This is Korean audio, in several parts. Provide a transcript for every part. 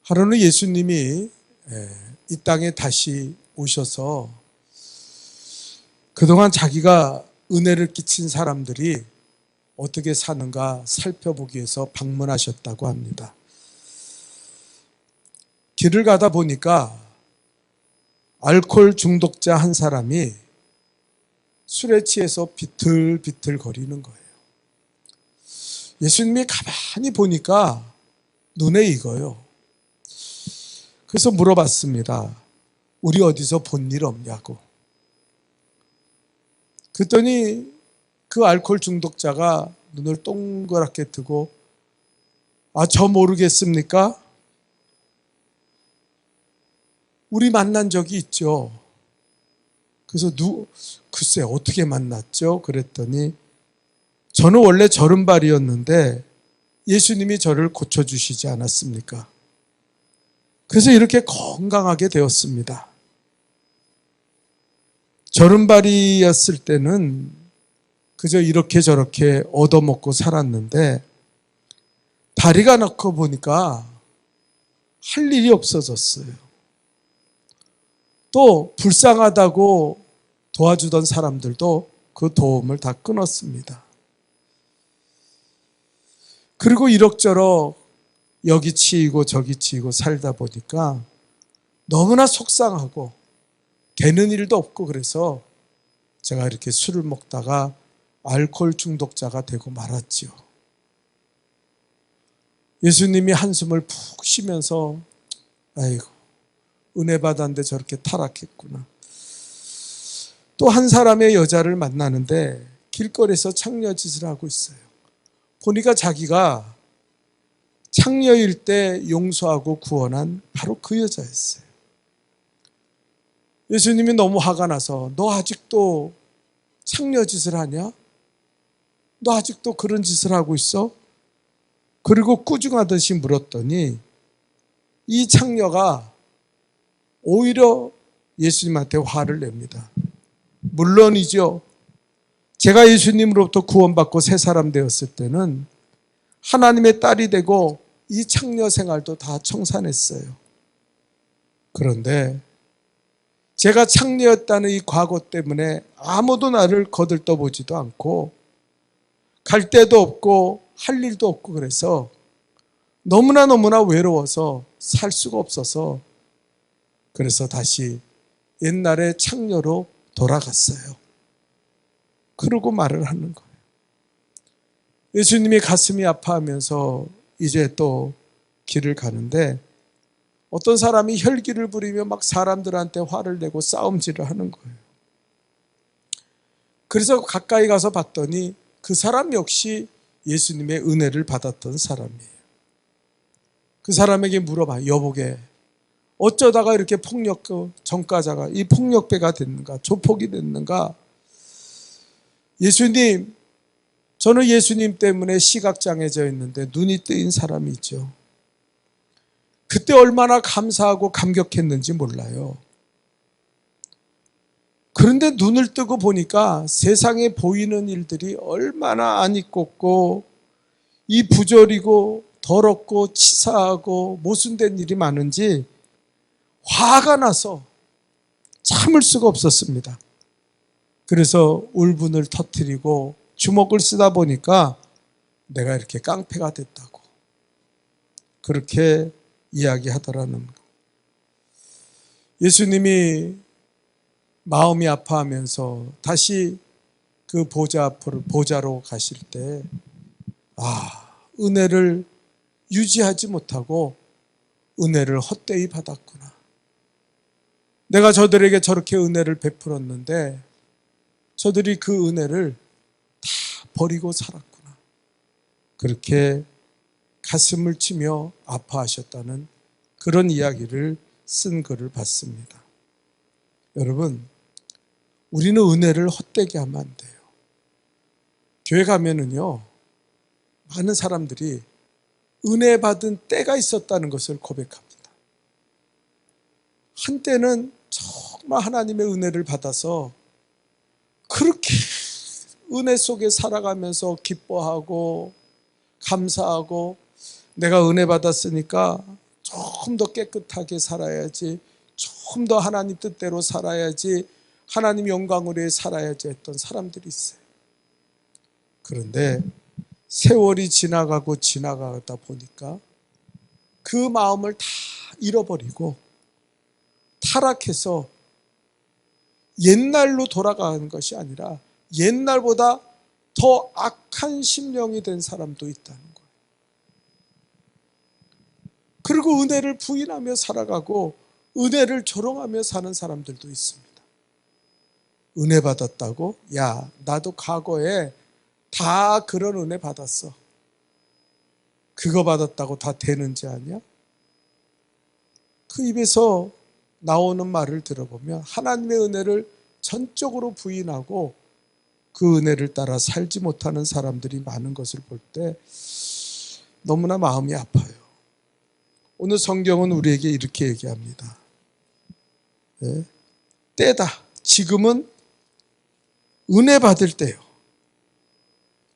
하루는 예수님이 이 땅에 다시 오셔서 그동안 자기가 은혜를 끼친 사람들이 어떻게 사는가 살펴보기 위해서 방문하셨다고 합니다. 길을 가다 보니까 알코올 중독자 한 사람이 술에 취해서 비틀비틀 거리는 거예요. 예수님이 가만히 보니까 눈에 익어요. 그래서 물어봤습니다. 우리 어디서 본 일 없냐고. 그랬더니 그 알코올 중독자가 눈을 동그랗게 뜨고 저 모르겠습니까? 우리 만난 적이 있죠. 그래서 글쎄 어떻게 만났죠? 그랬더니 저는 원래 저른발이었는데 예수님이 저를 고쳐주시지 않았습니까? 그래서 이렇게 건강하게 되었습니다. 저른발이었을 때는 그저 이렇게 저렇게 얻어먹고 살았는데 다리가 놓고 보니까 할 일이 없어졌어요. 또 불쌍하다고 도와주던 사람들도 그 도움을 다 끊었습니다. 그리고 이럭저럭 여기 치이고 저기 치이고 살다 보니까 너무나 속상하고 되는 일도 없고 그래서 제가 이렇게 술을 먹다가 알코올 중독자가 되고 말았지요. 예수님이 한숨을 푹 쉬면서 아이고 은혜 받았는데 저렇게 타락했구나. 또 한 사람의 여자를 만나는데 길거리에서 창녀짓을 하고 있어요. 보니까 자기가 창녀일 때 용서하고 구원한 바로 그 여자였어요. 예수님이 너무 화가 나서 너 아직도 창녀짓을 하냐? 너 아직도 그런 짓을 하고 있어? 그리고 꾸중하듯이 물었더니 이 창녀가 오히려 예수님한테 화를 냅니다. 물론이죠. 제가 예수님으로부터 구원받고 새 사람 되었을 때는 하나님의 딸이 되고 이 창녀 생활도 다 청산했어요. 그런데 제가 창녀였다는 이 과거 때문에 아무도 나를 거들떠보지도 않고 갈 데도 없고 할 일도 없고 그래서 너무나 외로워서 살 수가 없어서 그래서 다시 옛날의 창녀로 돌아갔어요. 그러고 말을 하는 거예요. 예수님이 가슴이 아파하면서 이제 또 길을 가는데 어떤 사람이 혈기를 부리며 막 사람들한테 화를 내고 싸움질을 하는 거예요. 그래서 가까이 가서 봤더니 그 사람 역시 예수님의 은혜를 받았던 사람이에요. 그 사람에게 물어봐. 여보게 어쩌다가 이렇게 전과자가 이 폭력배가 됐는가? 조폭이 됐는가? 예수님, 저는 예수님 때문에 시각장애져 있는데 눈이 뜨인 사람이 있죠. 그때 얼마나 감사하고 감격했는지 몰라요. 그런데 눈을 뜨고 보니까 세상에 보이는 일들이 얼마나 안 이뻤고 이 부조리고 더럽고 치사하고 모순된 일이 많은지 화가 나서 참을 수가 없었습니다. 그래서 울분을 터뜨리고 주먹을 쓰다 보니까 내가 이렇게 깡패가 됐다고 그렇게 이야기하더라는 거예요. 예수님이 마음이 아파하면서 다시 그 보좌로 가실 때 은혜를 유지하지 못하고 은혜를 헛되이 받았구나. 내가 저들에게 저렇게 은혜를 베풀었는데 저들이 그 은혜를 다 버리고 살았구나. 그렇게 가슴을 치며 아파하셨다는 그런 이야기를 쓴 글을 봤습니다. 여러분, 우리는 은혜를 헛되게 하면 안 돼요. 교회 가면은요, 많은 사람들이 은혜 받은 때가 있었다는 것을 고백합니다. 한때는 정말 하나님의 은혜를 받아서 그렇게 은혜 속에 살아가면서 기뻐하고 감사하고 내가 은혜 받았으니까 조금 더 깨끗하게 살아야지, 좀 더 하나님 뜻대로 살아야지, 하나님 영광을 위해 살아야지 했던 사람들이 있어요. 그런데 세월이 지나가다 보니까 그 마음을 다 잃어버리고 타락해서 옛날로 돌아가는 것이 아니라 옛날보다 더 악한 심령이 된 사람도 있다는 거예요. 그리고 은혜를 부인하며 살아가고 은혜를 조롱하며 사는 사람들도 있습니다. 은혜 받았다고? 야, 나도 과거에 다 그런 은혜 받았어. 그거 받았다고 다 되는지 아니야? 그 입에서 나오는 말을 들어보면 하나님의 은혜를 전적으로 부인하고 그 은혜를 따라 살지 못하는 사람들이 많은 것을 볼 때 너무나 마음이 아파요. 오늘 성경은 우리에게 이렇게 얘기합니다. 네? 때다. 지금은 은혜 받을 때요.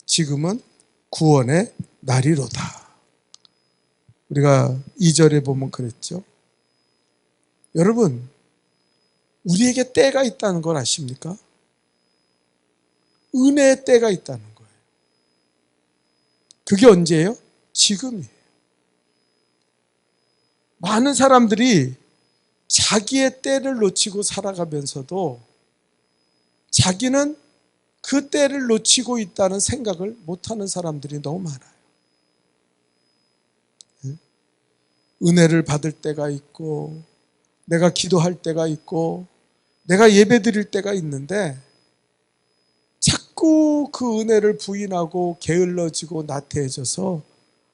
지금은 구원의 날이로다. 우리가 2절에 보면 그랬죠. 여러분, 우리에게 때가 있다는 걸 아십니까? 은혜의 때가 있다는 거예요. 그게 언제예요? 지금이에요. 많은 사람들이 자기의 때를 놓치고 살아가면서도 자기는 그 때를 놓치고 있다는 생각을 못하는 사람들이 너무 많아요. 은혜를 받을 때가 있고 내가 기도할 때가 있고 내가 예배 드릴 때가 있는데 자꾸 그 은혜를 부인하고 게을러지고 나태해져서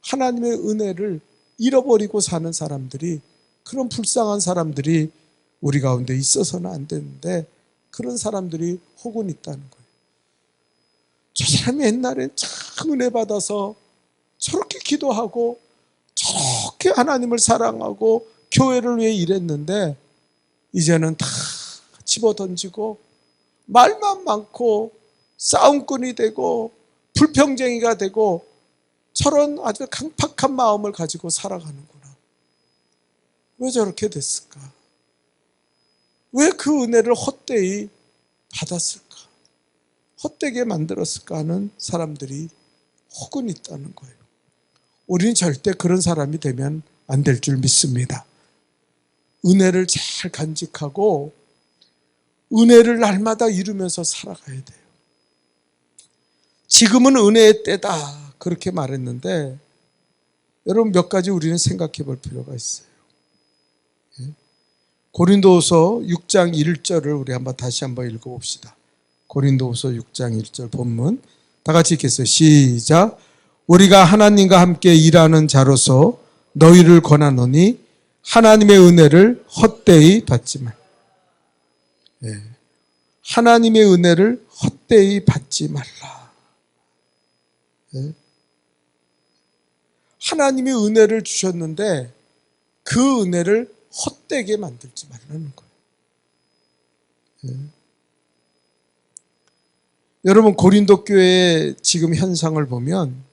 하나님의 은혜를 잃어버리고 사는 사람들이, 그런 불쌍한 사람들이 우리 가운데 있어서는 안 되는데 그런 사람들이 혹은 있다는 거예요. 저 사람이 옛날엔 참 은혜 받아서 저렇게 기도하고 저렇게 하나님을 사랑하고 교회를 위해 일했는데 이제는 다 집어던지고 말만 많고 싸움꾼이 되고 불평쟁이가 되고 저런 아주 강팍한 마음을 가지고 살아가는구나. 왜 저렇게 됐을까? 왜 그 은혜를 헛되이 받았을까? 헛되게 만들었을까 하는 사람들이 혹은 있다는 거예요. 우리는 절대 그런 사람이 되면 안 될 줄 믿습니다. 은혜를 잘 간직하고 은혜를 날마다 이루면서 살아가야 돼요. 지금은 은혜의 때다 그렇게 말했는데 여러분 몇 가지 우리는 생각해 볼 필요가 있어요. 고린도후서 6장 1절을 우리 다시 한번 읽어봅시다. 고린도후서 6장 1절 본문 다 같이 읽겠어요. 시작. 우리가 하나님과 함께 일하는 자로서 너희를 권하노니 하나님의 은혜를 헛되이 받지 말라. 하나님의 은혜를 헛되이 받지 말라. 하나님이 은혜를 주셨는데 그 은혜를 헛되게 만들지 말라는 거예요. 여러분 고린도 교회의 지금 현상을 보면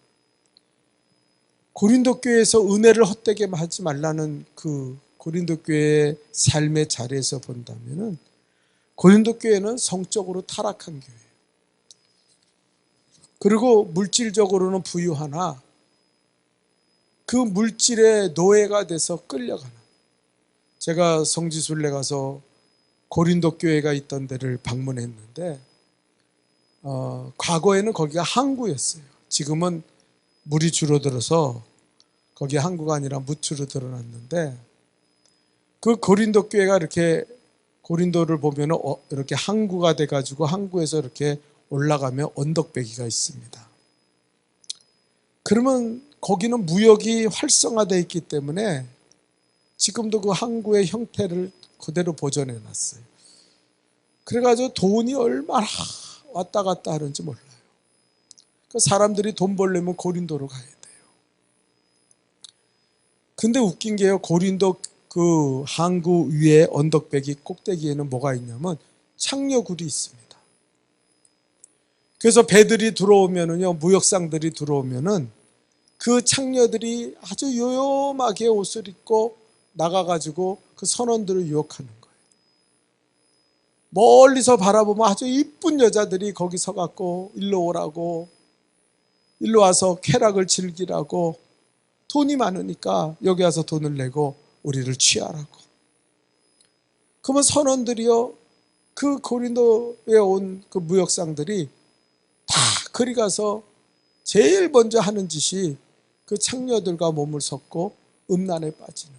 고린도 교회에서 은혜를 헛되게 하지 말라는 그 고린도 교회의 삶의 자리에서 본다면은 고린도 교회는 성적으로 타락한 교회예요. 그리고 물질적으로는 부유하나 그 물질의 노예가 돼서 끌려가는. 제가 성지순례 가서 고린도 교회가 있던 데를 방문했는데 과거에는 거기가 항구였어요. 지금은 물이 줄어들어서 거기 항구가 아니라 무트로 드러났는데 그 고린도 교회가 이렇게 고린도를 보면 이렇게 항구가 돼가지고 항구에서 이렇게 올라가면 언덕배기가 있습니다. 그러면 거기는 무역이 활성화되어 있기 때문에 지금도 그 항구의 형태를 그대로 보존해 놨어요. 그래가지고 돈이 얼마나 왔다 갔다 하는지 몰라요. 그 사람들이 돈 벌려면 고린도로 가야 돼요. 근데 웃긴 게요, 고린도 그 항구 위에 언덕배기 꼭대기에는 뭐가 있냐면 창녀굴이 있습니다. 그래서 배들이 들어오면은요, 무역상들이 들어오면은 그 창녀들이 아주 요염하게 옷을 입고 나가가지고 그 선원들을 유혹하는 거예요. 멀리서 바라보면 아주 이쁜 여자들이 거기 서갖고 일로 오라고, 일로 와서 쾌락을 즐기라고, 돈이 많으니까 여기 와서 돈을 내고 우리를 취하라고. 그러면 선원들이요, 그 고린도에 온 그 무역상들이 다 그리 가서 제일 먼저 하는 짓이 그 창녀들과 몸을 섞고 음란에 빠지는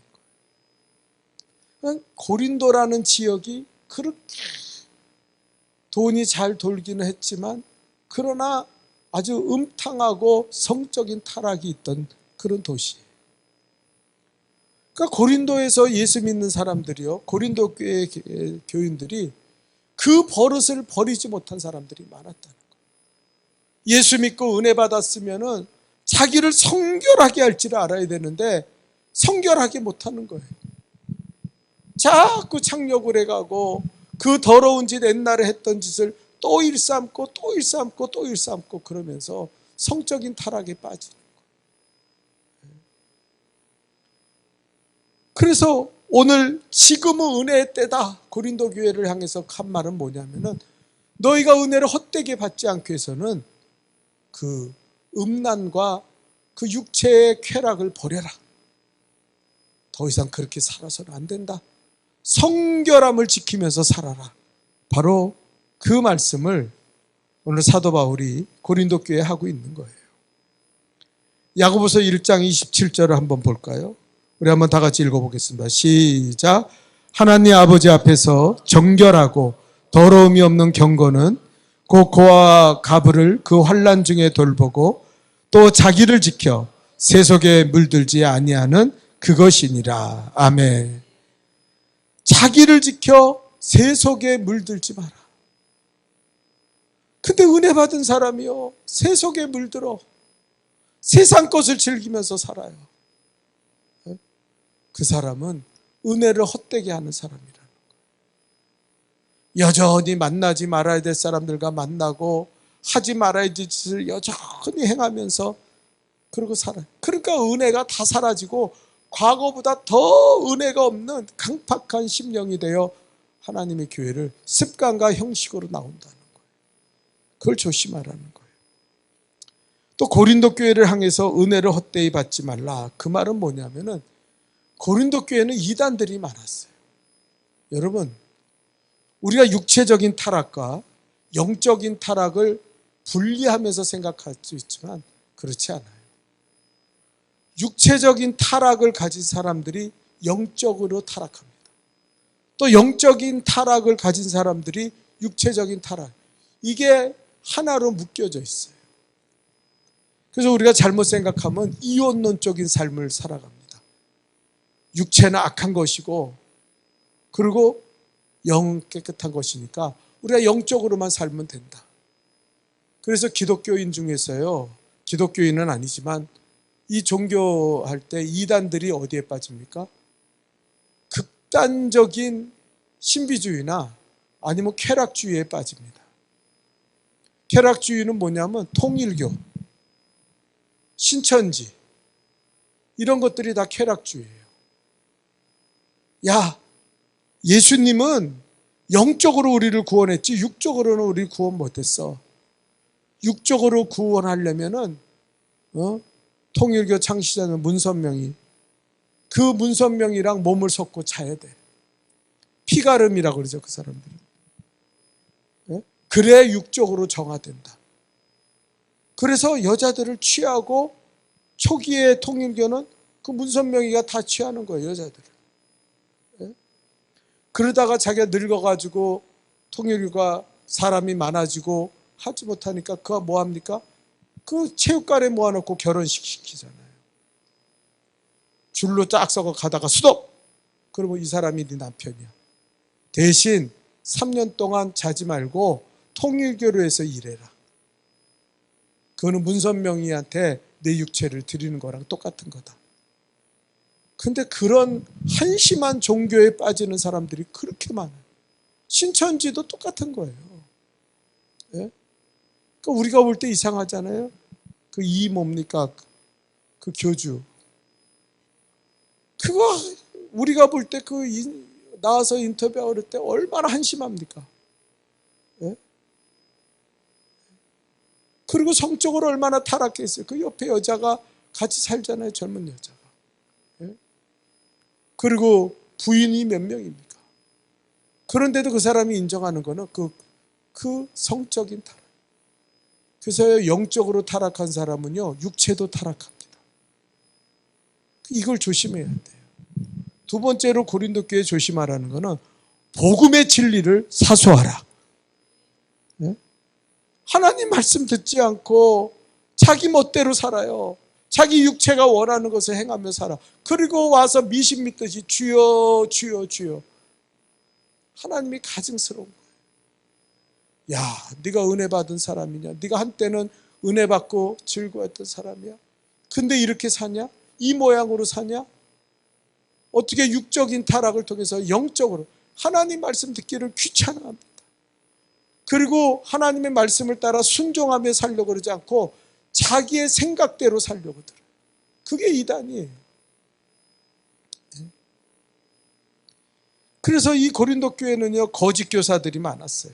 거예요. 고린도라는 지역이 그렇게 돈이 잘 돌기는 했지만 그러나 아주 음탕하고 성적인 타락이 있던 그런 도시예요. 그러니까 고린도에서 예수 믿는 사람들이요, 고린도 교회 교인들이 그 버릇을 버리지 못한 사람들이 많았다는 거예요. 예수 믿고 은혜 받았으면은 자기를 성결하게 할 줄 알아야 되는데 성결하게 못하는 거예요. 자꾸 착욕을 해가고 그 더러운 짓, 옛날에 했던 짓을 또 일삼고 또 일삼고 또 일삼고 그러면서 성적인 타락에 빠지는 거예요. 그래서 오늘 지금은 은혜의 때다, 고린도 교회를 향해서 한 말은 뭐냐면은, 너희가 은혜를 헛되게 받지 않기 위해서는 그 음란과 그 육체의 쾌락을 버려라. 더 이상 그렇게 살아서는 안 된다. 성결함을 지키면서 살아라. 바로 그 말씀을 오늘 사도 바울이 고린도 교회에 하고 있는 거예요. 야고보서 1장 27절을 한번 볼까요? 우리 한번 다 같이 읽어보겠습니다. 시작. 하나님 아버지 앞에서 정결하고 더러움이 없는 경건은 곧 고아와 가부를 그 환난 중에 돌보고 또 자기를 지켜 세속에 물들지 아니하는 그것이니라. 아멘. 자기를 지켜 세속에 물들지 마라. 근데 은혜 받은 사람이요, 세속에 물들어 세상 것을 즐기면서 살아요. 그 사람은 은혜를 헛되게 하는 사람이라는 거예요. 여전히 만나지 말아야 될 사람들과 만나고 하지 말아야 될 짓을 여전히 행하면서 그러고 살아요. 그러니까 은혜가 다 사라지고 과거보다 더 은혜가 없는 강팍한 심령이 되어 하나님의 교회를 습관과 형식으로 나온다는 거예요. 그걸 조심하라는 거예요. 또 고린도 교회를 향해서 은혜를 헛되이 받지 말라. 그 말은 뭐냐면은, 고린도 교회는 이단들이 많았어요. 여러분, 우리가 육체적인 타락과 영적인 타락을 분리하면서 생각할 수 있지만 그렇지 않아요. 육체적인 타락을 가진 사람들이 영적으로 타락합니다. 또 영적인 타락을 가진 사람들이 육체적인 타락, 이게 하나로 묶여져 있어요. 그래서 우리가 잘못 생각하면 이원론적인 삶을 살아갑니다. 육체는 악한 것이고 그리고 영 깨끗한 것이니까 우리가 영적으로만 살면 된다. 그래서 기독교인 중에서요, 기독교인은 아니지만 이 종교할 때 이단들이 어디에 빠집니까? 극단적인 신비주의나 아니면 쾌락주의에 빠집니다. 쾌락주의는 뭐냐면 통일교, 신천지, 이런 것들이 다 쾌락주의예요. 야, 예수님은 영적으로 우리를 구원했지 육적으로는 우리 구원 못했어. 육적으로 구원하려면은 통일교 창시자는 문선명이 그 문선명이랑 몸을 섞고 자야 돼. 피가름이라고 그러죠, 그 사람들은. 그래야 육적으로 정화된다. 그래서 여자들을 취하고, 초기에 통일교는 그 문선명이가 다 취하는 거예요, 여자들을. 그러다가 자기가 늙어가지고 통일교가 사람이 많아지고 하지 못하니까 그가 뭐합니까? 그 체육관에 모아놓고 결혼식 시키잖아요. 줄로 쫙 서고 가다가 수도! 그러면 이 사람이 네 남편이야. 대신 3년 동안 자지 말고 통일교로 해서 일해라. 그거는 문선명이한테 내 육체를 드리는 거랑 똑같은 거다. 근데 그런 한심한 종교에 빠지는 사람들이 그렇게 많아요. 신천지도 똑같은 거예요. 예? 그러니까 우리가 볼 때 이상하잖아요. 그 이 뭡니까? 그 교주. 그거 우리가 볼 때 나와서 인터뷰하고 그럴 때 얼마나 한심합니까? 예? 그리고 성적으로 얼마나 타락했어요. 그 옆에 여자가 같이 살잖아요. 젊은 여자가. 예? 그리고 부인이 몇 명입니까? 그런데도 그 사람이 인정하는 거는 그 성적인 타락. 그래서 영적으로 타락한 사람은요, 육체도 타락합니다. 이걸 조심해야 돼요. 두 번째로 고린도 교회 조심하라는 거는 복음의 진리를 사수하라. 예? 하나님 말씀 듣지 않고 자기 멋대로 살아요. 자기 육체가 원하는 것을 행하며 살아. 그리고 와서 미신 믿듯이 주여 주여 주여. 하나님이 가증스러운 거예요. 야, 네가 은혜 받은 사람이냐? 네가 한때는 은혜 받고 즐거웠던 사람이야? 근데 이렇게 사냐? 이 모양으로 사냐? 어떻게 육적인 타락을 통해서 영적으로 하나님 말씀 듣기를 귀찮아합니다. 그리고 하나님의 말씀을 따라 순종하며 살려고 그러지 않고 자기의 생각대로 살려고 들어요. 그게 이단이에요. 그래서 이 고린도 교회는요, 거짓 교사들이 많았어요.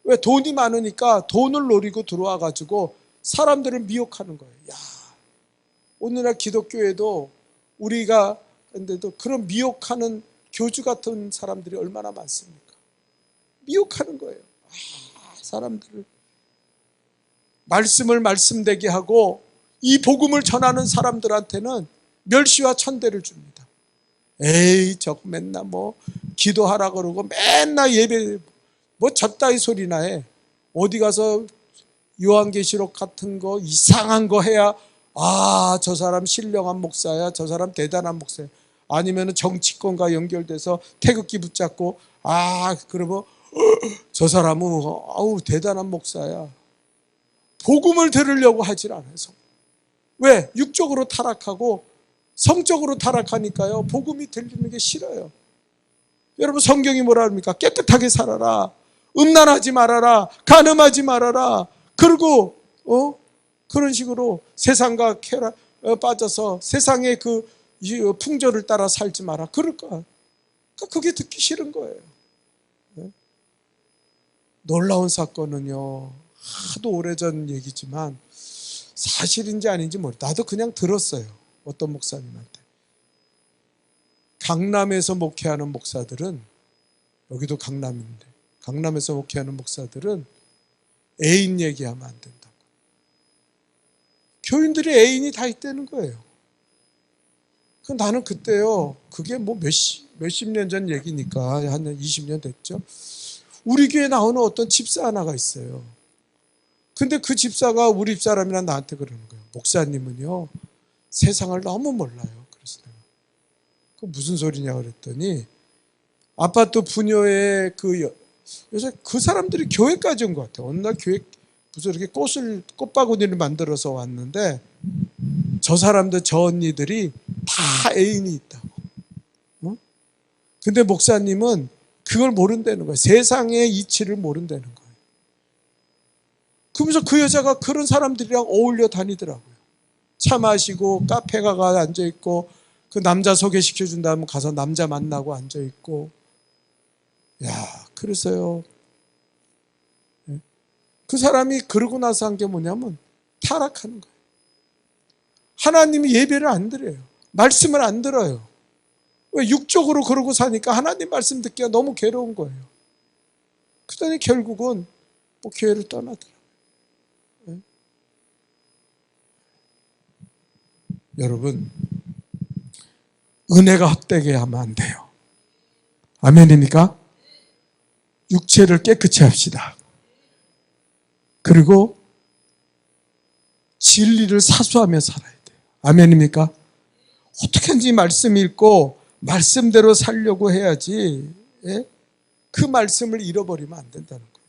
왜? 돈이 많으니까 돈을 노리고 들어와 가지고 사람들을 미혹하는 거예요. 야, 오늘날 기독교에도 우리가 근데도 그런 미혹하는 교주 같은 사람들이 얼마나 많습니까? 미혹하는 거예요. 사람들을 말씀을 말씀되게 하고 이 복음을 전하는 사람들한테는 멸시와 천대를 줍니다. 에이, 저거 맨날 뭐 기도하라 그러고 맨날 예배 뭐 저따위 소리나 해. 어디 가서 요한계시록 같은 거 이상한 거 해야 아, 저 사람 신령한 목사야, 저 사람 대단한 목사야. 아니면 정치권과 연결돼서 태극기 붙잡고 아, 그러면 저 사람은 아우 대단한 목사야. 복음을 들으려고 하질 않아요. 왜? 육적으로 타락하고 성적으로 타락하니까요, 복음이 들리는 게 싫어요. 여러분, 성경이 뭐라 합니까? 깨끗하게 살아라, 음란하지 말아라, 간음하지 말아라. 그리고 그런 식으로 세상과 빠져서 세상의 그 풍조를 따라 살지 마라. 그럴까? 그게 듣기 싫은 거예요. 놀라운 사건은요, 하도 오래전 얘기지만 사실인지 아닌지 모르겠어요. 나도 그냥 들었어요. 어떤 목사님한테. 강남에서 목회하는 목사들은, 여기도 강남인데, 강남에서 목회하는 목사들은 애인 얘기하면 안 된다고. 교인들이 애인이 다 있다는 거예요. 나는 그때요, 그게 뭐 몇십 년 전 얘기니까 한 20년 됐죠. 우리 교회에 나오는 어떤 집사 하나가 있어요. 근데 그 집사가 우리 집사람이랑 나한테 그러는 거예요. 목사님은요, 세상을 너무 몰라요. 그래서 내가 그 무슨 소리냐 그랬더니 아파트 분녀에 요새 그 사람들이 교회까지 온 것 같아요. 어느 날 교회 무슨 이렇게 꽃바구니를 만들어서 왔는데 저 사람들, 저 언니들이 다 애인이 있다고. 근데 목사님은 그걸 모른다는 거예요. 세상의 이치를 모른다는 거예요. 그러면서 그 여자가 그런 사람들이랑 어울려 다니더라고요. 차 마시고 카페 가가 앉아있고 그 남자 소개시켜준다면 가서 남자 만나고 앉아있고. 야, 그래서요, 그 사람이 그러고 나서 한 게 뭐냐면 타락하는 거예요. 하나님이 예배를 안 드려요. 말씀을 안 들어요. 왜? 육적으로 그러고 사니까 하나님 말씀 듣기가 너무 괴로운 거예요. 그러더니 결국은 뭐 교회를 떠나더라고요. 네? 여러분, 은혜가 헛되게 하면 안 돼요. 아멘입니까? 육체를 깨끗이 합시다. 그리고 진리를 사수하며 살아야 돼요. 아멘입니까? 어떻게든지 말씀 읽고 말씀대로 살려고 해야지, 예? 그 말씀을 잃어버리면 안 된다는 거예요.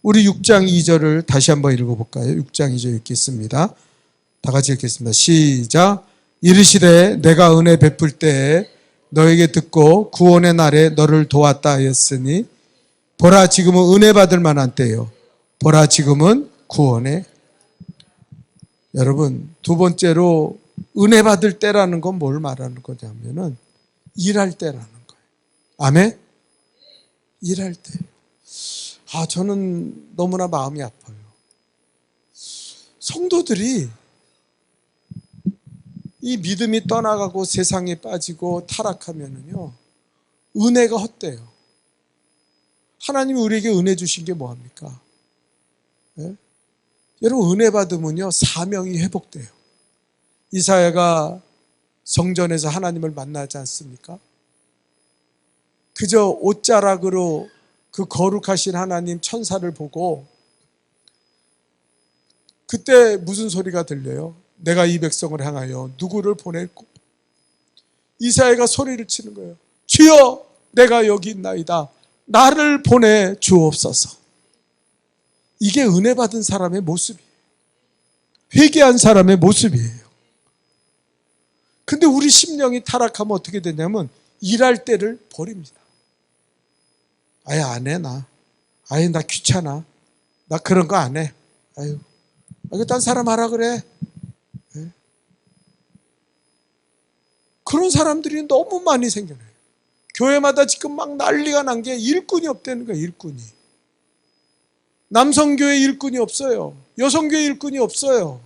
우리 6장 2절을 다시 한번 읽어볼까요? 6장 2절 읽겠습니다. 다 같이 읽겠습니다. 시작. 이르시되 내가 은혜 베풀 때에 너에게 듣고 구원의 날에 너를 도왔다 하였으니 보라 지금은 은혜 받을 만한 때요. 보라 지금은 구원의. 여러분, 두 번째로 은혜 받을 때라는 건 뭘 말하는 거냐면은 일할 때라는 거예요. 아멘? 일할 때. 저는 너무나 마음이 아파요. 성도들이 이 믿음이 떠나가고 세상에 빠지고 타락하면은요, 은혜가 헛돼요. 하나님이 우리에게 은혜 주신 게 뭐합니까? 예? 여러분, 은혜 받으면요, 사명이 회복돼요. 이사야가 성전에서 하나님을 만나지 않습니까? 그저 옷자락으로 그 거룩하신 하나님 천사를 보고 그때 무슨 소리가 들려요? 내가 이 백성을 향하여 누구를 보낼고? 이사야가 소리를 치는 거예요. 주여, 내가 여기 있나이다. 나를 보내 주옵소서. 이게 은혜 받은 사람의 모습이에요. 회개한 사람의 모습이에요. 근데 우리 심령이 타락하면 어떻게 되냐면 일할 때를 버립니다. 아예 안 해, 나. 아예 나 귀찮아. 나 그런 거 안 해. 아유, 딴 사람 하라 그래. 네. 그런 사람들이 너무 많이 생겨나요. 교회마다 지금 막 난리가 난 게 일꾼이 없다는 거예요, 일꾼이. 남성교회 일꾼이 없어요. 여성교회 일꾼이 없어요.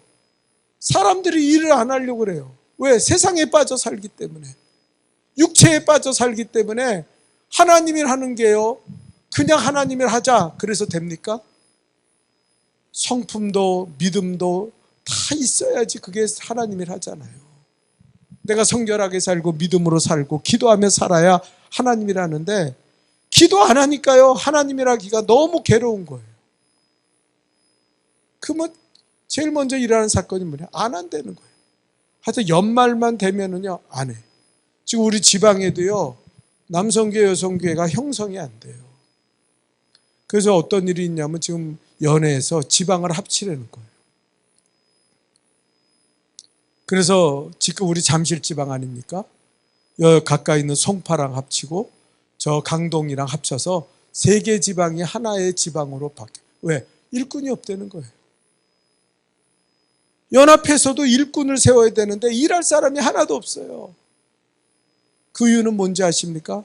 사람들이 일을 안 하려고 그래요. 왜? 세상에 빠져 살기 때문에. 육체에 빠져 살기 때문에 하나님이 하는 게요, 그냥 하나님을 하자 그래서 됩니까? 성품도 믿음도 다 있어야지 그게 하나님이 하잖아요. 내가 성결하게 살고 믿음으로 살고 기도하며 살아야 하나님이라는데 기도 안 하니까요, 하나님이라기가 너무 괴로운 거예요. 그러면 제일 먼저 일어나는 사건이 뭐냐? 안 한다는 거예요. 하여튼 연말만 되면은요, 안 해. 지금 우리 지방에도요, 남성교회, 여성교회가 형성이 안 돼요. 그래서 어떤 일이 있냐면 지금 연회에서 지방을 합치려는 거예요. 그래서 지금 우리 잠실 지방 아닙니까? 여기 가까이 있는 송파랑 합치고 저 강동이랑 합쳐서 3개 지방이 하나의 지방으로 바뀌어요. 왜? 일꾼이 없다는 거예요. 연합해서도 일꾼을 세워야 되는데 일할 사람이 하나도 없어요. 그 이유는 뭔지 아십니까?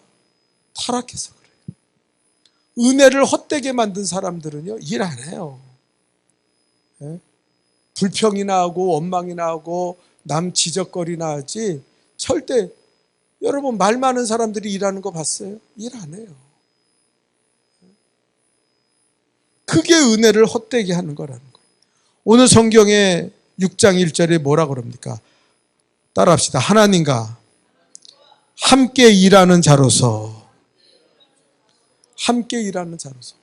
타락해서 그래요. 은혜를 헛되게 만든 사람들은요, 일 안 해요. 예? 불평이나 하고 원망이나 하고 남 지적거리나 하지 절대, 여러분 말 많은 사람들이 일하는 거 봤어요? 일 안 해요. 그게 은혜를 헛되게 하는 거라는 거예요. 오늘 성경에 6장 1절에 뭐라 그럽니까? 따라합시다. 하나님과 함께 일하는 자로서, 함께 일하는 자로서.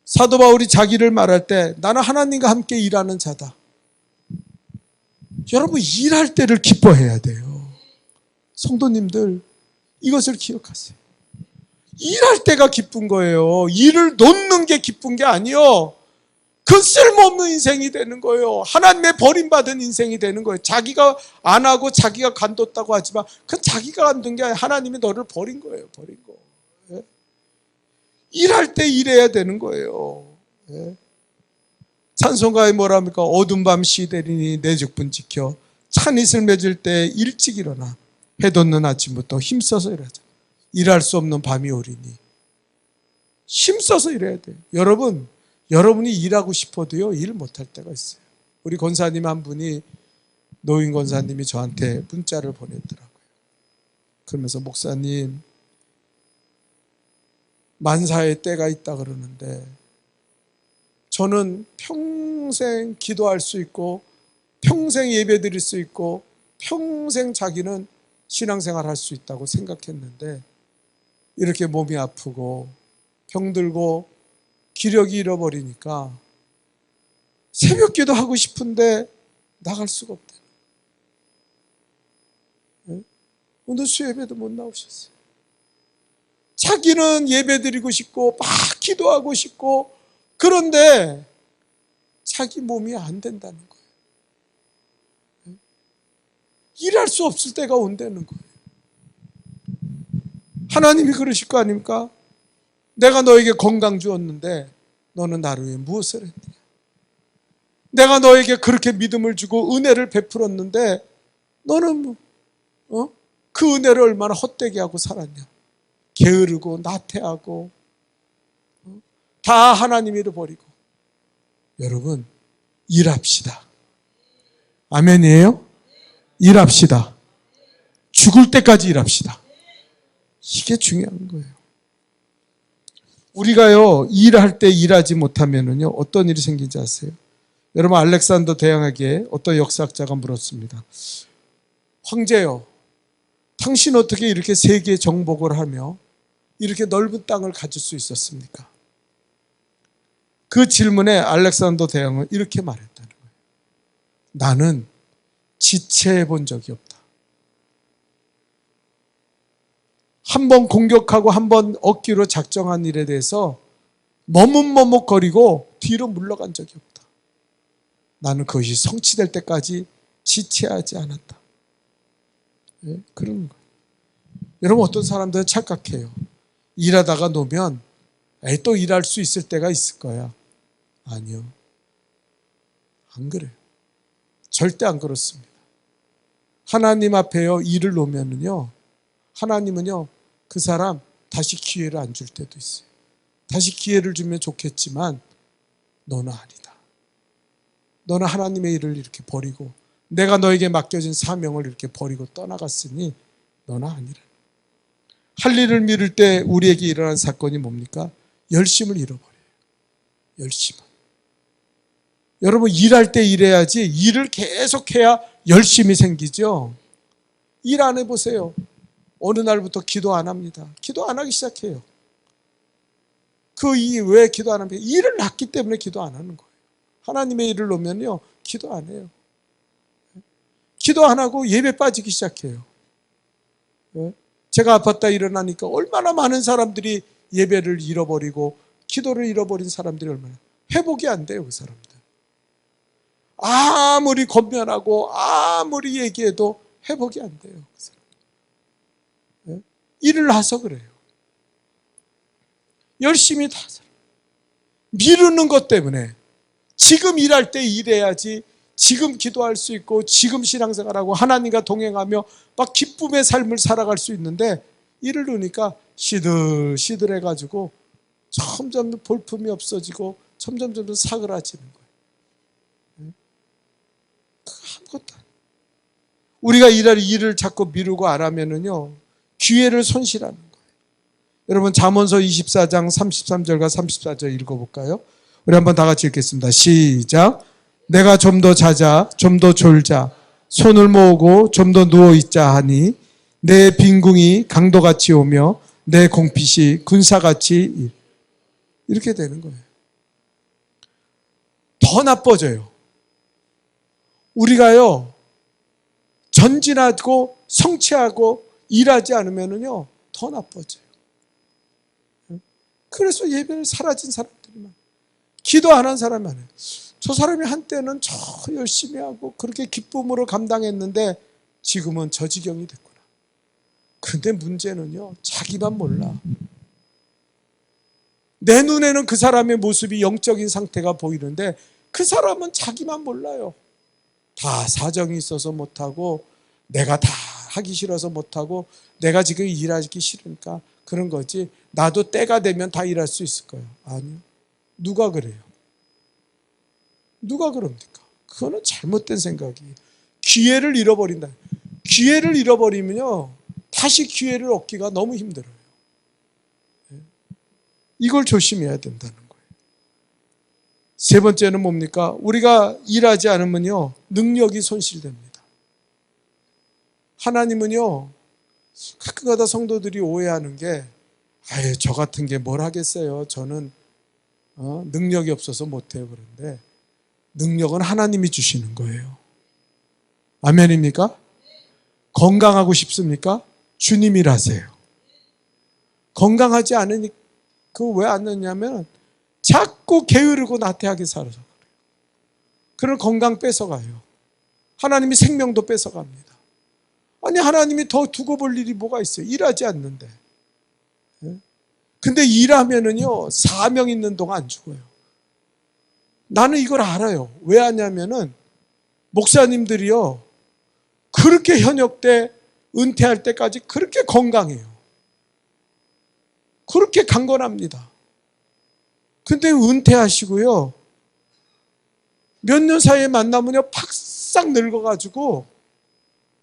사도 바울이 자기를 말할 때 나는 하나님과 함께 일하는 자다. 여러분, 일할 때를 기뻐해야 돼요. 성도님들, 이것을 기억하세요. 일할 때가 기쁜 거예요. 일을 놓는 게 기쁜 게 아니요, 그 쓸모없는 인생이 되는 거예요. 하나님의 버림받은 인생이 되는 거예요. 자기가 안 하고 자기가 간뒀다고 하지만 그건 자기가 간둔 게 아니라 하나님이 너를 버린 거예요. 버린 거. 예? 일할 때 일해야 되는 거예요. 예? 찬송가에 뭐라 합니까? 어두운 밤 시대리니 내 죽분 지켜 찬이슬 맺을 때 일찍 일어나 해 돋는 아침부터 힘써서 일하자. 일할 수 없는 밤이 오리니 힘써서 일해야 돼요. 여러분이 일하고 싶어도요, 일 못할 때가 있어요. 우리 권사님 한 분이, 노인 권사님이 저한테 문자를 보냈더라고요. 그러면서 목사님, 만사의 때가 있다 그러는데 저는 평생 기도할 수 있고 평생 예배 드릴 수 있고 평생 자기는 신앙생활 할 수 있다고 생각했는데 이렇게 몸이 아프고 병들고 기력이 잃어버리니까 새벽 기도 하고 싶은데 나갈 수가 없다. 네? 오늘 수예배도 못 나오셨어요. 자기는 예배 드리고 싶고 막 기도하고 싶고 그런데 자기 몸이 안 된다는 거예요. 네? 일할 수 없을 때가 온다는 거예요. 하나님이 그러실 거 아닙니까? 내가 너에게 건강 주었는데 너는 나를 위해 무엇을 했느냐? 내가 너에게 그렇게 믿음을 주고 은혜를 베풀었는데 너는 그 은혜를 얼마나 헛되게 하고 살았냐. 게으르고 나태하고 다 하나님 일을 버리고. 여러분, 일합시다. 아멘이에요? 일합시다. 죽을 때까지 일합시다. 이게 중요한 거예요. 우리가요, 일할 때 일하지 못하면은요, 어떤 일이 생긴지 아세요? 여러분, 알렉산더 대왕에게 어떤 역사학자가 물었습니다. 황제요, 당신 어떻게 이렇게 세계 정복을 하며 이렇게 넓은 땅을 가질 수 있었습니까? 그 질문에 알렉산더 대왕은 이렇게 말했다는 거예요. 나는 지체해 본 적이 없다. 한 번 공격하고 한 번 얻기로 작정한 일에 대해서 머뭇머뭇거리고 뒤로 물러간 적이 없다. 나는 그것이 성취될 때까지 지체하지 않았다. 네? 그런 거예요. 여러분, 어떤 사람들은 착각해요. 일하다가 놓으면 또 일할 수 있을 때가 있을 거야. 아니요. 안 그래요. 절대 안 그렇습니다. 하나님 앞에요, 일을 놓으면은요, 하나님은요, 그 사람 다시 기회를 안 줄 때도 있어요. 다시 기회를 주면 좋겠지만 너는 아니다. 너는 하나님의 일을 이렇게 버리고 내가 너에게 맡겨진 사명을 이렇게 버리고 떠나갔으니 너는 아니라. 할 일을 미룰 때 우리에게 일어난 사건이 뭡니까? 열심을 잃어버려요. 열심을. 여러분, 일할 때 일해야지. 일을 계속해야 열심이 생기죠. 일 안 해보세요. 어느 날부터 기도 안 합니다. 기도 안 하기 시작해요. 왜 기도 안 합니까? 일을 놨기 때문에 기도 안 하는 거예요. 하나님의 일을 놓으면요, 기도 안 해요. 기도 안 하고 예배 빠지기 시작해요. 제가 아팠다 일어나니까 얼마나 많은 사람들이 예배를 잃어버리고 기도를 잃어버린 사람들이 얼마나 회복이 안 돼요. 그 사람들 아무리 권면하고 아무리 얘기해도 회복이 안 돼요. 그 사람. 일을 놔서 그래요. 열심히 다 미루는 것 때문에 지금 일할 때 일해야지, 지금 기도할 수 있고 지금 신앙생활하고 하나님과 동행하며 막 기쁨의 삶을 살아갈 수 있는데, 일을 놓으니까 시들시들해가지고 점점 볼품이 없어지고 점점 사그라지는 거예요. 아무것도 안. 우리가 일을 자꾸 미루고 안 하면은요, 기회를 손실하는 거예요. 여러분, 잠언서 24장 33절과 34절 읽어볼까요? 우리 한번 다 같이 읽겠습니다. 시작. 내가 좀 더 자자, 좀 더 졸자, 손을 모으고 좀 더 누워있자 하니 내 빈궁이 강도같이 오며 내 공핏이 군사같이, 이렇게 되는 거예요. 더 나빠져요. 우리가요, 전진하고 성취하고 일하지 않으면요, 더 나빠져요. 그래서 예배를 사라진 사람들이 기도 안 한 사람이 많아요. 저 사람이 한때는 저 열심히 하고 그렇게 기쁨으로 감당했는데 지금은 저 지경이 됐구나. 근데 문제는요, 자기만 몰라. 내 눈에는 그 사람의 모습이 영적인 상태가 보이는데 그 사람은 자기만 몰라요. 다 사정이 있어서 못하고, 내가 다 하기 싫어서 못하고, 내가 지금 일하기 싫으니까 그런 거지, 나도 때가 되면 다 일할 수 있을 거예요. 아니요. 누가 그래요? 누가 그럽니까? 그거는 잘못된 생각이에요. 기회를 잃어버린다. 기회를 잃어버리면요, 다시 기회를 얻기가 너무 힘들어요. 이걸 조심해야 된다는 거예요. 세 번째는 뭡니까? 우리가 일하지 않으면요, 능력이 손실됩니다. 하나님은요, 가끔가다 성도들이 오해하는 게, 저 같은 게 뭘 하겠어요. 저는 능력이 없어서 못해요. 그런데 능력은 하나님이 주시는 거예요. 아멘입니까? 건강하고 싶습니까? 주님이 일하세요. 건강하지 않으니 그거 왜 안 넣냐면 자꾸 게으르고 나태하게 살아서 그래요. 그런 건강 뺏어가요. 하나님이 생명도 뺏어갑니다. 아니, 하나님이 더 두고 볼 일이 뭐가 있어요? 일하지 않는데. 근데 일하면은요, 사명 있는 동안 안 죽어요. 나는 이걸 알아요. 왜 하냐면은 목사님들이요, 그렇게 현역 때 은퇴할 때까지 그렇게 건강해요. 그렇게 강건합니다. 근데 은퇴하시고요, 몇 년 사이에 만나면요 팍싹 늙어가지고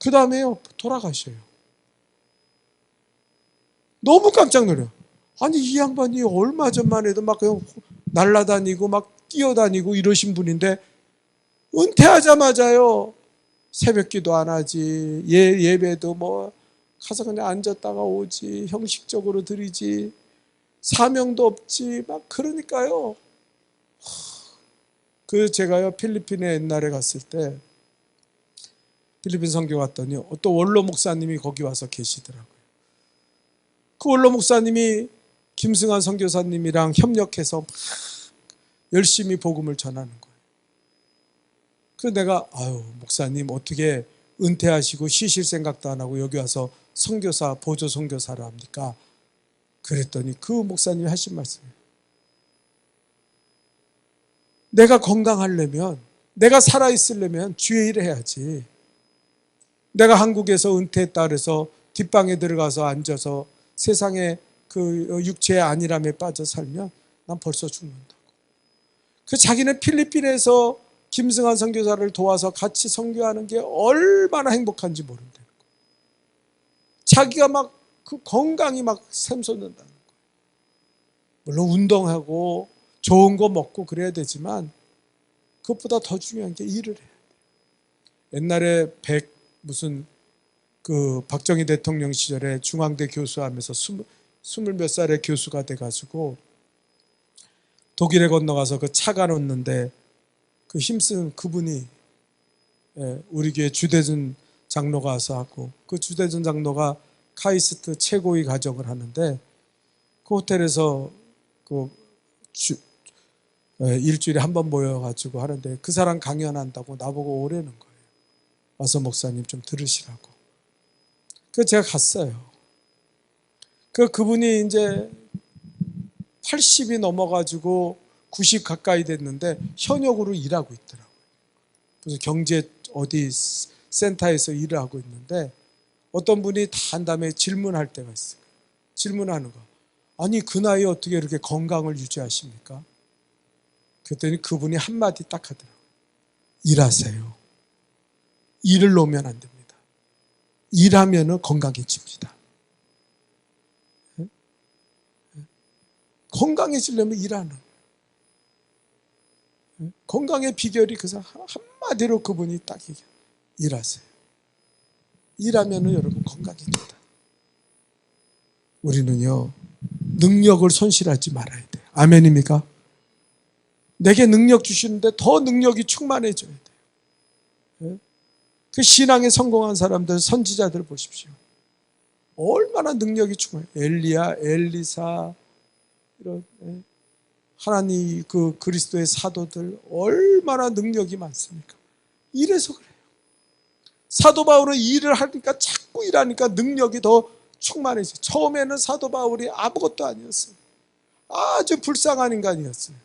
그 다음에요 돌아가셔요. 너무 깜짝 놀라요. 아니 이 양반이 얼마 전만 해도 막 그냥 날아다니고 막 뛰어다니고 이러신 분인데 은퇴하자마자요 새벽기도 안 하지, 예배도 뭐 가서 그냥 앉았다가 오지, 형식적으로 드리지, 사명도 없지, 막 그러니까요. 그 제가요 필리핀에 옛날에 갔을 때 필리핀 선교 갔더니 어떤 원로 목사님이 거기 와서 계시더라고요. 그 원로 목사님이 김승환 선교사님이랑 협력해서 막 열심히 복음을 전하는 거예요. 그래서 내가 아유 목사님 어떻게 은퇴하시고 쉬실 생각도 안 하고 여기 와서 선교사 보조 선교사를 합니까? 그랬더니 그 목사님이 하신 말씀이에요. 내가 건강하려면, 내가 살아있으려면 주의 일을 해야지. 내가 한국에서 은퇴했다 그래서 뒷방에 들어가서 앉아서 세상에 그 육체의 안일함에 빠져 살면 난 벌써 죽는다고. 그 자기는 필리핀에서 김승환 선교사를 도와서 같이 선교하는 게 얼마나 행복한지 모른다는 거예요. 자기가 막 그 건강이 막 샘솟는다는 거예요. 물론 운동하고 좋은 거 먹고 그래야 되지만 그것보다 더 중요한 게 일을 해야 돼요. 옛날에 무슨 그 박정희 대통령 시절에 중앙대 교수하면서 스물 몇 살의 교수가 돼가지고 독일에 건너가서 그 차가 놓는데 그 힘쓴 그분이 우리 교회 주대준 장로가 와서 하고, 그 주대준 장로가 카이스트 최고위 가정을 하는데 그 호텔에서 그 일주일에 한 번 모여가지고 하는데 그 사람 강연한다고 나보고 오라는 거예요. 와서 목사님 좀 들으시라고. 그래서 제가 갔어요. 그분이 이제 80이 넘어가지고 90 가까이 됐는데 현역으로 일하고 있더라고요. 그래서 경제 어디 센터에서 일을 하고 있는데 어떤 분이 다 한 다음에 질문할 때가 있어요. 질문하는 거. 아니 그 나이에 어떻게 이렇게 건강을 유지하십니까? 그랬더니 그분이 한마디 딱 하더라고요. 일하세요. 일을 놓으면 안 됩니다. 일하면 건강해집니다. 건강해지려면 일하는 거예요. 건강의 비결이 그 한마디로 그분이 딱 얘기해요. 일하세요. 일하면 여러분 건강해집니다. 우리는요 능력을 손실하지 말아야 돼요. 아멘입니까? 내게 능력 주시는데 더 능력이 충만해져야 돼요. 그 신앙에 성공한 사람들, 선지자들 보십시오. 얼마나 능력이 충만해요. 엘리야, 엘리사, 이런 하나님 그 그리스도의 사도들 얼마나 능력이 많습니까? 이래서 그래요. 사도 바울은 일을 하니까 자꾸 일하니까 능력이 더 충만해져요. 처음에는 사도 바울이 아무것도 아니었어요. 아주 불쌍한 인간이었어요.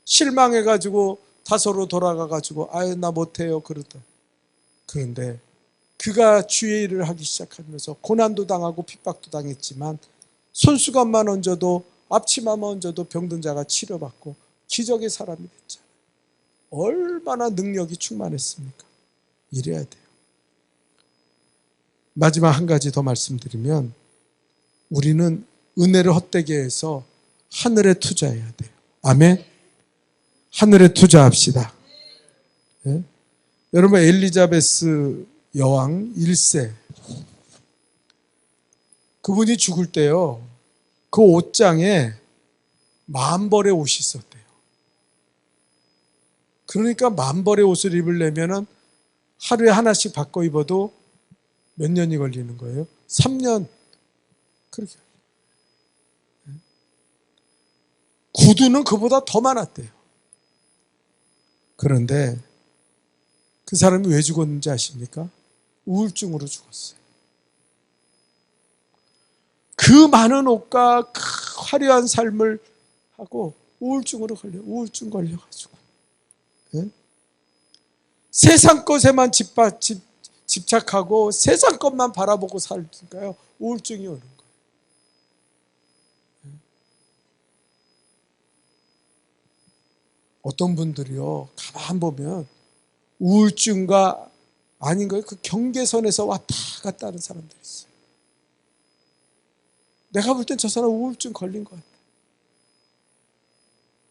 실망해가지고 다소로 돌아가가지고 아유 나 못해요 그러다. 그런데 그가 주의 일을 하기 시작하면서 고난도 당하고 핍박도 당했지만 손수건만 얹어도 앞치마만 얹어도 병든 자가 치료받고 기적의 사람이 됐잖아요. 얼마나 능력이 충만했습니까? 이래야 돼요. 마지막 한 가지 더 말씀드리면 우리는 은혜를 헛되게 해서 하늘에 투자해야 돼요. 아멘. 하늘에 투자합시다. 네? 여러분 엘리자베스 여왕 1세 그분이 죽을 때요 그 옷장에 10,000벌의 옷이 있었대요. 그러니까 10,000벌의 옷을 입으려면 하루에 하나씩 바꿔 입어도 몇 년이 걸리는 거예요? 3년. 그렇게. 구두는 그보다 더 많았대요. 그런데 그 사람이 왜 죽었는지 아십니까? 우울증으로 죽었어요. 그 많은 옷과 그 화려한 삶을 하고 우울증으로 우울증 걸려가지고 세상 것에만 집착하고 세상 것만 바라보고 살니까요, 우울증이 오는 거예요. 어떤 분들이요, 가만 보면 우울증과 아닌 거예요. 그 경계선에서 왔다 갔다 하는 사람들이 있어요. 내가 볼 땐 저 사람 우울증 걸린 것 같아요.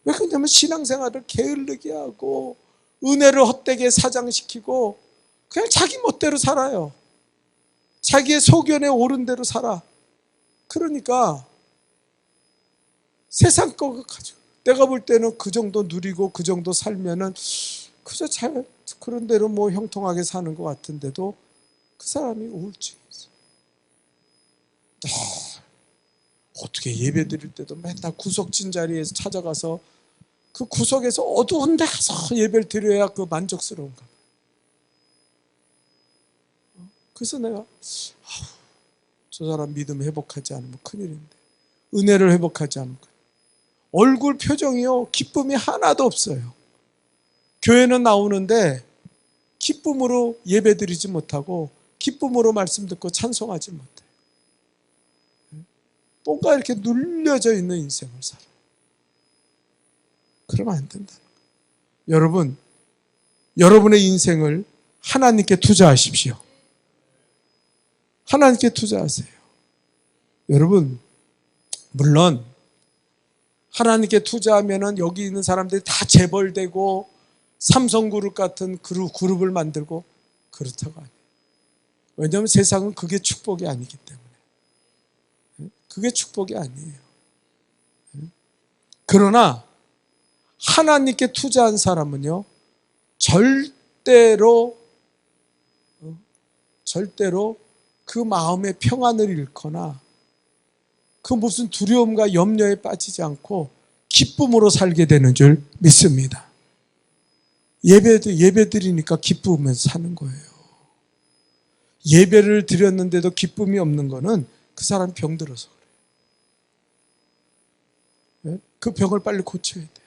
왜 그러냐면 신앙생활을 게을르게 하고 은혜를 헛되게 사장시키고 그냥 자기 멋대로 살아요. 자기의 소견에 옳은 대로 살아. 그러니까 세상 거 가지고 내가 볼 때는 그 정도 누리고 그 정도 살면은 그저 잘 그런 대로 뭐 형통하게 사는 것 같은데도 그 사람이 우울증이 있어요. 어떻게 예배 드릴 때도 맨날 구석진 자리에서 찾아가서 그 구석에서 어두운 데 가서 예배를 드려야 그 만족스러운가. 그래서 내가 저 사람 믿음 회복하지 않으면 큰일인데, 은혜를 회복하지 않으면 얼굴 표정이요, 기쁨이 하나도 없어요. 교회는 나오는데 기쁨으로 예배 드리지 못하고 기쁨으로 말씀 듣고 찬송하지 못해요. 뭔가 이렇게 눌려져 있는 인생을 살아요. 그러면 안 된다. 여러분, 여러분의 인생을 하나님께 투자하십시오. 하나님께 투자하세요. 여러분, 물론 하나님께 투자하면은 여기 있는 사람들이 다 재벌되고 삼성그룹 같은 그룹을 만들고 그렇다고 아니에요. 왜냐하면 세상은 그게 축복이 아니기 때문에. 그게 축복이 아니에요. 그러나 하나님께 투자한 사람은요, 절대로 그 마음의 평안을 잃거나 그 무슨 두려움과 염려에 빠지지 않고 기쁨으로 살게 되는 줄 믿습니다. 예배 드리니까 기쁘면서 사는 거예요. 예배를 드렸는데도 기쁨이 없는 거는 그 사람 병들어서 그래요. 그 병을 빨리 고쳐야 돼요.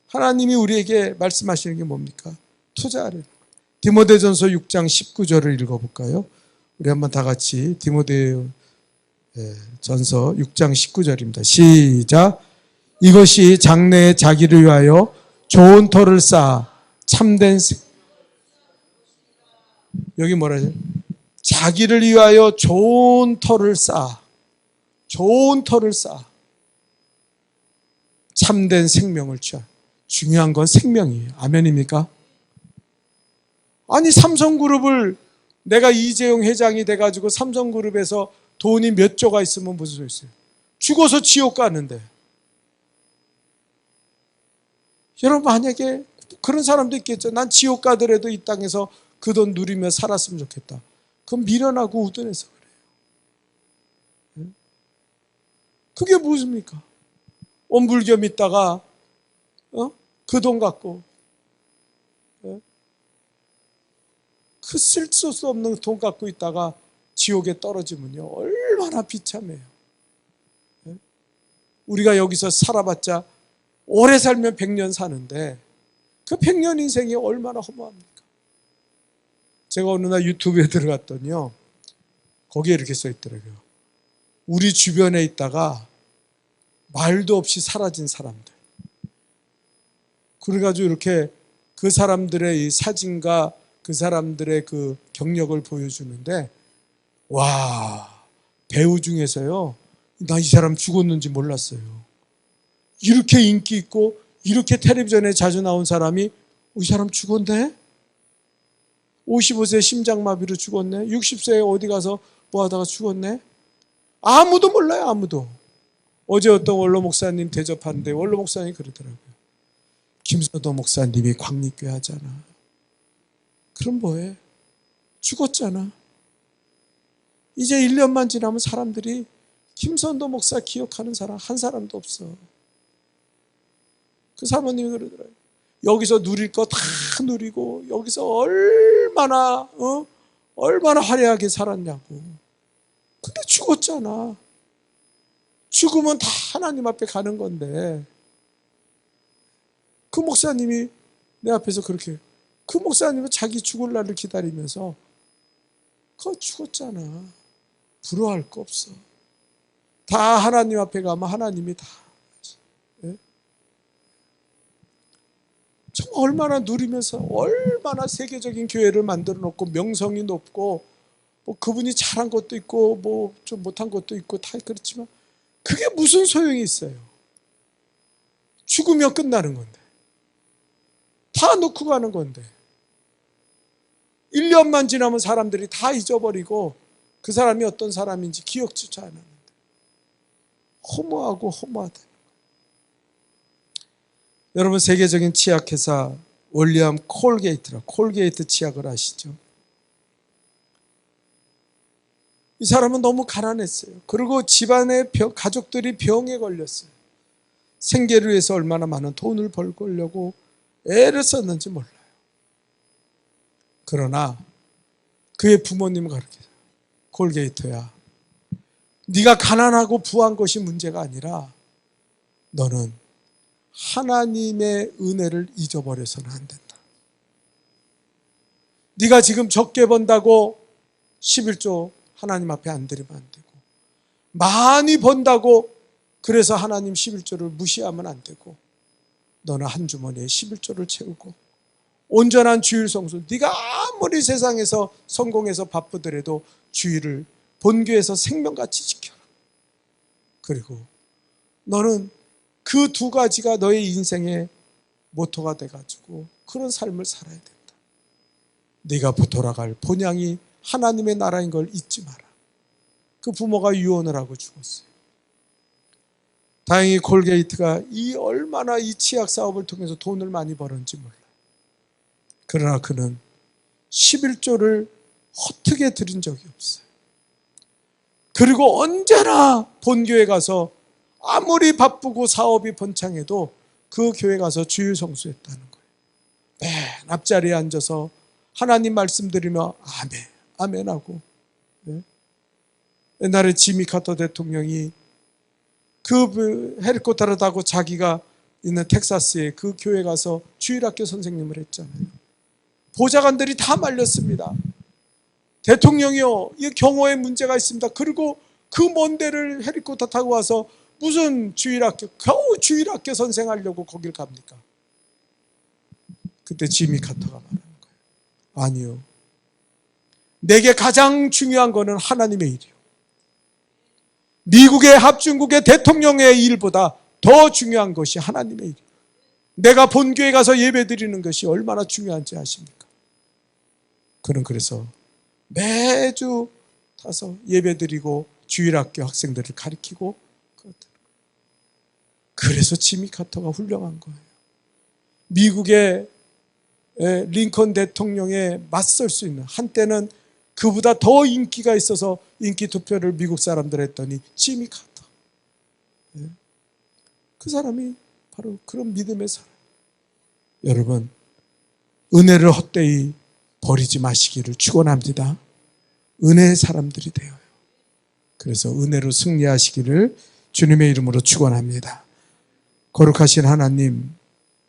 하나님이 우리에게 말씀하시는 게 뭡니까? 투자하라는 거예요. 디모데전서 6장 19절을 읽어볼까요? 우리 한번 다 같이 디모데전서 6장 19절입니다. 시작. 이것이 장래에 자기를 위하여 좋은 터를 쌓아 참된 여기 뭐라 하죠? 자기를 위하여 좋은 터를 쌓아 참된 생명을 취하. 중요한 건 생명이에요. 아멘입니까? 아니 삼성그룹을 내가 이재용 회장이 돼가지고 삼성그룹에서 돈이 몇 조가 있으면 무슨 소리 있어요? 죽어서 지옥 가는데. 여러분 만약에 그런 사람도 있겠죠. 난 지옥 가더라도 이 땅에서 그 돈 누리며 살았으면 좋겠다. 그건 미련하고 우둔해서 그래요. 그게 무엇입니까? 온불교 믿다가 그 돈 갖고 그 쓸 수 없는 돈 갖고 있다가 지옥에 떨어지면요 얼마나 비참해요. 우리가 여기서 살아봤자 오래 살면 100년 사는데 그 100년 인생이 얼마나 허무합니까? 제가 어느 날 유튜브에 들어갔더니요 거기에 이렇게 써 있더라고요. 우리 주변에 있다가 말도 없이 사라진 사람들. 그래가지고 이렇게 그 사람들의 이 사진과 그 사람들의 그 경력을 보여주는데, 와, 배우 중에서요, 나 이 사람 죽었는지 몰랐어요. 이렇게 인기 있고 이렇게 텔레비전에 자주 나온 사람이 이 사람 죽었네? 55세 심장마비로 죽었네? 60세에 어디 가서 뭐 하다가 죽었네? 아무도 몰라요, 아무도. 어제 어떤 원로 목사님 대접하는데 원로 목사님이 그러더라고요. 김선도 목사님이 광립교회 하잖아. 그럼 뭐해? 죽었잖아. 이제 1년만 지나면 사람들이 김선도 목사 기억하는 사람 한 사람도 없어. 그 사모님이 그러더라고요. 여기서 누릴 거 다 누리고 여기서 얼마나 화려하게 살았냐고. 근데 죽었잖아. 죽으면 다 하나님 앞에 가는 건데 그 목사님이 내 앞에서 그렇게 그 목사님은 자기 죽을 날을 기다리면서 그거 죽었잖아. 부러워할 거 없어. 다 하나님 앞에 가면 하나님이 다. 예? 정말 얼마나 누리면서 얼마나 세계적인 교회를 만들어 놓고 명성이 높고 뭐 그분이 잘한 것도 있고 뭐 좀 못한 것도 있고 다 그렇지만 그게 무슨 소용이 있어요. 죽으면 끝나는 건데. 다 놓고 가는 건데. 1년만 지나면 사람들이 다 잊어버리고 그 사람이 어떤 사람인지 기억조차 안 하는데. 허무하고 허무하다. 여러분 세계적인 치약회사 윌리엄 콜게이트라 콜게이트 치약을 아시죠? 이 사람은 너무 가난했어요. 그리고 집안의 가족들이 병에 걸렸어요. 생계를 위해서 얼마나 많은 돈을 벌려고 애를 썼는지 몰라요. 그러나 그의 부모님은 가르쳐요. 콜게이트야, 네가 가난하고 부한 것이 문제가 아니라 너는 하나님의 은혜를 잊어버려서는 안 된다. 네가 지금 적게 번다고 11조 하나님 앞에 안 드리면 안 되고, 많이 번다고 그래서 하나님 11조를 무시하면 안 되고, 너는 한 주머니에 11조를 채우고 온전한 주일 성수, 네가 아무리 세상에서 성공해서 바쁘더라도 주일을 본교에서 생명같이 지켜라. 그리고 너는 그 두 가지가 너의 인생의 모토가 돼가지고 그런 삶을 살아야 된다. 네가 돌아갈 본향이 하나님의 나라인 걸 잊지 마라. 그 부모가 유언을 하고 죽었어요. 다행히 콜게이트가 얼마나 이 치약 사업을 통해서 돈을 많이 벌었는지 몰라요. 그러나 그는 11조를 허투루에 드린 적이 없어요. 그리고 언제나 본교회 가서 아무리 바쁘고 사업이 번창해도 그 교회 가서 주일 성수했다는 거예요. 맨 앞자리에 앉아서 하나님 말씀드리며 아멘, 아멘 하고. 옛날에 지미 카터 대통령이 그 헬리콥터를 타고 자기가 있는 텍사스에 그 교회 가서 주일학교 선생님을 했잖아요. 보좌관들이 다 말렸습니다. 대통령이요, 이 경호에 문제가 있습니다. 그리고 그 먼 데를 헬리콥터 타고 와서 무슨 주일학교, 겨우 주일학교 선생하려고 거길 갑니까? 그때 지미 카터가 말하는 거예요. 아니요, 내게 가장 중요한 거는 하나님의 일이요, 미국의 합중국의 대통령의 일보다 더 중요한 것이 하나님의 일이요, 내가 본교회 가서 예배 드리는 것이 얼마나 중요한지 아십니까? 그는 그래서 매주 타서 예배 드리고 주일학교 학생들을 가르치고, 그래서 지미 카터가 훌륭한 거예요. 미국의 링컨 대통령에 맞설 수 있는, 한때는 그보다 더 인기가 있어서 인기 투표를 미국 사람들 했더니 지미 카터. 그 사람이 바로 그런 믿음의 사람. 여러분, 은혜를 헛되이 버리지 마시기를 축원합니다. 은혜의 사람들이 되어요. 그래서 은혜로 승리하시기를 주님의 이름으로 축원합니다. 거룩하신 하나님,